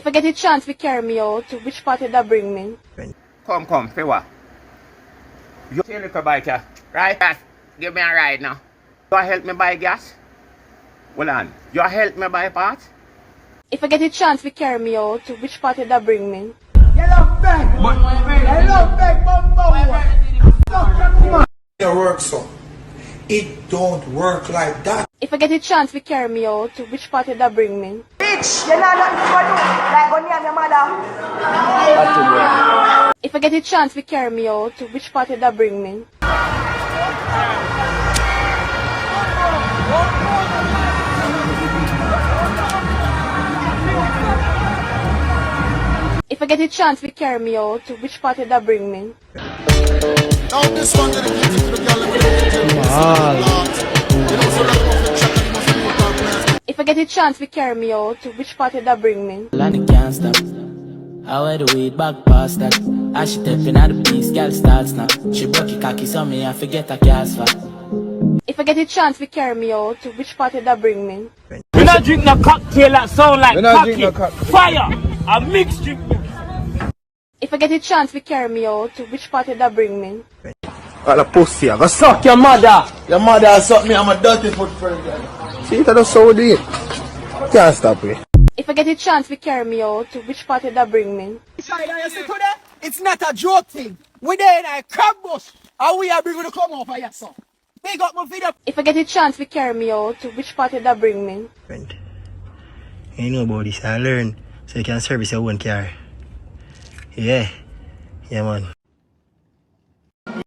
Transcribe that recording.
If I get a chance to carry me out, which party that bring me? Come, Fewa. You see a little bike here, right? Gas, give me a ride now. You help me buy gas? Hold on. You help me buy parts? If I get a chance to carry me out, which party that bring me? You love beg, I love beg, bumbo. It works so. It don't work like that. If I get a chance to carry me out, which party that bring me? Bitch, you're not nothing to do. Like when you and your mother. If I get a chance to carry me out, which party that bring me? If I get a chance to carry me out, which party that bring me? Now this one dedicated to the girl in the If I get a chance to carry me out, which party that bring me? Lani can't stop. I wear the weed back past that. As she tapping at the piece, girl starts snap. She broke your cocky, so me I forget her gas fat. If I get a chance to carry me out, which party that bring me? We not drink no cocktail that sound like cocky. Fire! A mixed drink. If I get a chance to carry me out, which party that bring me? All a pussy, I go suck Your mother. your mother suck me, I'm a dirty foot friend. See it, I don't so do it. Can't stop it. If I get a chance to carry me out, which party that bring me? It's not a joke thing. We there in a crab bush. And we are bringing to come over here, so. Big up my video. If I get a chance to carry me out, which party that bring me? Friend, you know about this, I learn so you can service your own car. Yeah, man.